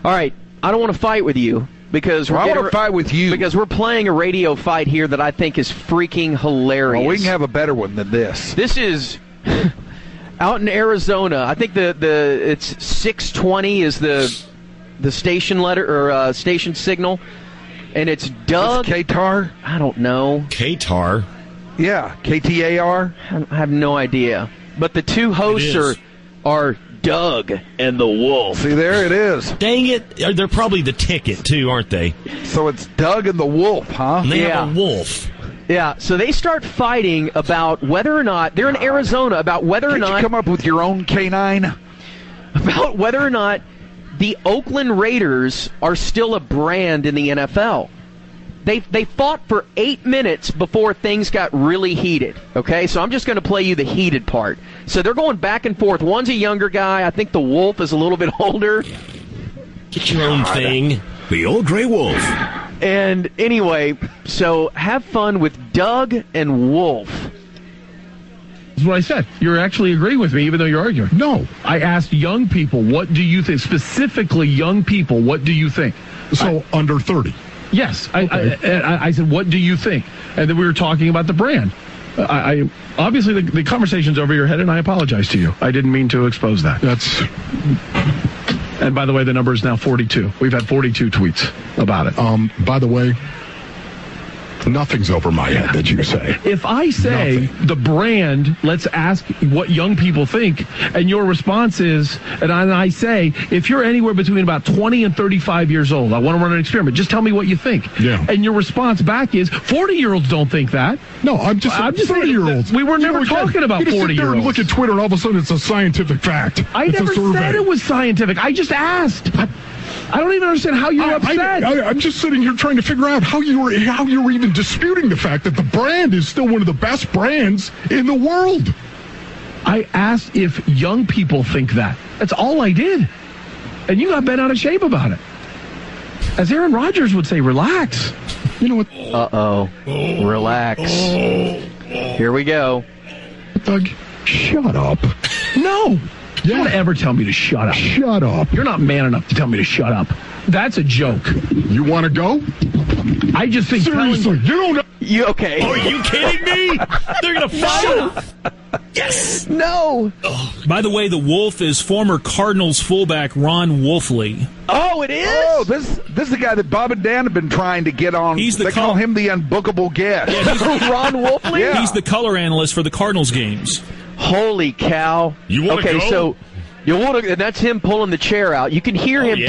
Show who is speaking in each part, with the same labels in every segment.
Speaker 1: All right, I don't want to fight with you because
Speaker 2: I want to fight with you
Speaker 1: because we're playing a radio fight here that I think is freaking hilarious.
Speaker 2: Well, we can have a better one than this.
Speaker 1: This is out in Arizona. I think it's 620 is the station letter or station signal, and it's Doug.
Speaker 2: Qatar?
Speaker 1: I don't know.
Speaker 3: Qatar.
Speaker 2: Yeah, KTAR.
Speaker 1: I have no idea. But the two hosts are Doug and the Wolf.
Speaker 2: See, there it is.
Speaker 3: Dang it. They're probably the ticket, too, aren't they?
Speaker 2: So it's Doug and the Wolf, huh?
Speaker 3: And they have a wolf.
Speaker 1: Yeah, so they start fighting about whether or not, they're in Arizona, about whether or not...
Speaker 2: you come up with your own canine?
Speaker 1: About whether or not the Oakland Raiders are still a brand in the NFL. They fought for 8 minutes before things got really heated, okay? So I'm just going to play you the heated part. So they're going back and forth. One's a younger guy. I think the Wolf is a little bit older.
Speaker 3: Get your own thing.
Speaker 4: The Old Gray Wolf.
Speaker 1: And anyway, so have fun with Doug and Wolf.
Speaker 5: That's what I said. You're actually agreeing with me, even though you're arguing. No. I asked young people, what do you think? Specifically young people, what do you think?
Speaker 6: So under 30.
Speaker 5: Yes. Okay. I said, what do you think? And then we were talking about the brand. I obviously, the conversation's over your head, and I apologize to you. I didn't mean to expose that. And by the way, the number is now 42. We've had 42 tweets about it.
Speaker 6: By the way, nothing's over my head that you say.
Speaker 5: If I say the brand, let's ask what young people think, and your response is, and I say, if you're anywhere between about 20 and 35 years old, I want to run an experiment, just tell me what you think.
Speaker 6: Yeah.
Speaker 5: And your response back is, 40-year-olds don't think that.
Speaker 6: No, I'm just 30-year-olds.
Speaker 5: We were never talking about 40-year-olds.
Speaker 6: And look at Twitter, and all of a sudden it's a scientific fact.
Speaker 5: I never said it was scientific. I just asked. I don't even understand how you're upset.
Speaker 6: I'm just sitting here trying to figure out how you were even disputing the fact that the brand is still one of the best brands in the world.
Speaker 5: I asked if young people think that. That's all I did. And you got bent out of shape about it. As Aaron Rodgers would say, relax.
Speaker 6: You know what?
Speaker 1: Uh-oh. Relax. Here we go.
Speaker 6: Doug, shut up.
Speaker 5: No. You don't ever tell me to shut up.
Speaker 6: Shut up.
Speaker 5: You're not man enough to tell me to shut up. That's a joke.
Speaker 6: You want to go?
Speaker 5: I just think...
Speaker 6: Seriously, you don't...
Speaker 1: You okay?
Speaker 3: Are you kidding me? They're going to fight. Yes.
Speaker 1: No.
Speaker 7: Oh, by the way, the Wolf is former Cardinals fullback Ron Wolfley.
Speaker 1: Oh, it is?
Speaker 2: Oh, this is the guy that Bob and Dan have been trying to get on. They call him the unbookable guest.
Speaker 7: Yeah,
Speaker 1: Ron Wolfley?
Speaker 2: Yeah.
Speaker 7: He's the color analyst for the Cardinals games.
Speaker 1: Holy cow.
Speaker 3: You want to go?
Speaker 1: So you want to, and that's him pulling the chair out. You can hear him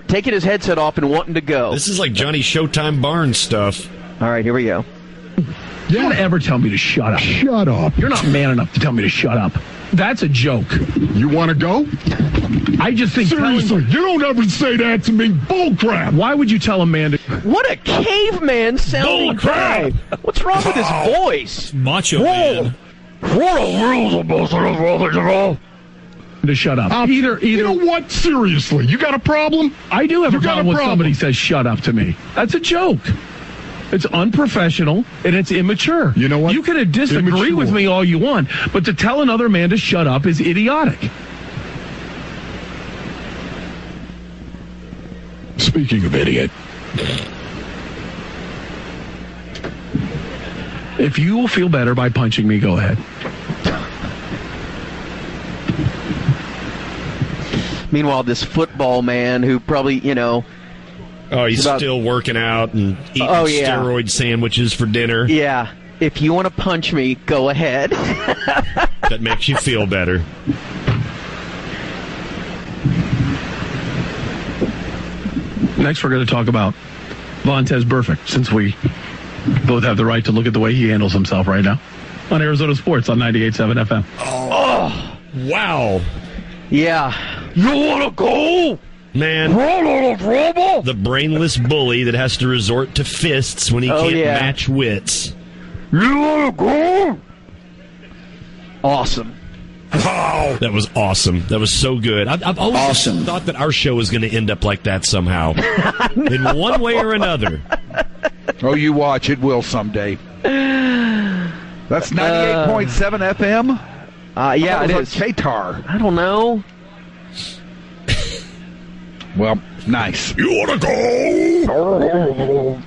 Speaker 1: taking his headset off and wanting to go.
Speaker 3: This is like Johnny Showtime Barnes stuff.
Speaker 1: All right, here we go.
Speaker 5: You don't ever tell me to shut up.
Speaker 6: Shut up.
Speaker 5: You're not man enough to tell me to shut up. That's a joke.
Speaker 6: You want to go?
Speaker 5: I just think...
Speaker 6: Seriously, you don't ever say that to me. Bull crap.
Speaker 5: Why would you tell a man to...
Speaker 1: What a caveman sounding guy. What's wrong with his voice?
Speaker 7: Macho man.
Speaker 6: What a rules about
Speaker 5: to shut up. Either.
Speaker 6: You know what? Seriously, you got a problem?
Speaker 5: I do have a problem when somebody says shut up to me. That's a joke. It's unprofessional and it's immature.
Speaker 6: You know what?
Speaker 5: You can disagree with me all you want, but to tell another man to shut up is idiotic.
Speaker 6: Speaking of idiot.
Speaker 5: If you will feel better by punching me, go ahead.
Speaker 1: Meanwhile, this football man who probably,
Speaker 3: Oh, he's still working out and eating steroid sandwiches for dinner.
Speaker 1: Yeah. If you want to punch me, go ahead.
Speaker 3: That makes you feel better.
Speaker 5: Next, we're going to talk about Vontaze Burfict, since we both have the right to look at the way he handles himself right now on Arizona Sports on 98.7 FM.
Speaker 3: Oh, wow.
Speaker 1: Yeah. You want to go?
Speaker 3: Man, the brainless bully that has to resort to fists when he can't match wits.
Speaker 1: You want to go? Awesome.
Speaker 3: Oh, that was awesome. That was so good. I've always thought that our show was going to end up like that somehow. In one way or another.
Speaker 2: Oh, you watch. It will someday. That's 98.7 FM?
Speaker 1: Yeah, it is.
Speaker 2: Qatar.
Speaker 1: I don't know.
Speaker 2: Well, nice.
Speaker 6: You want to go?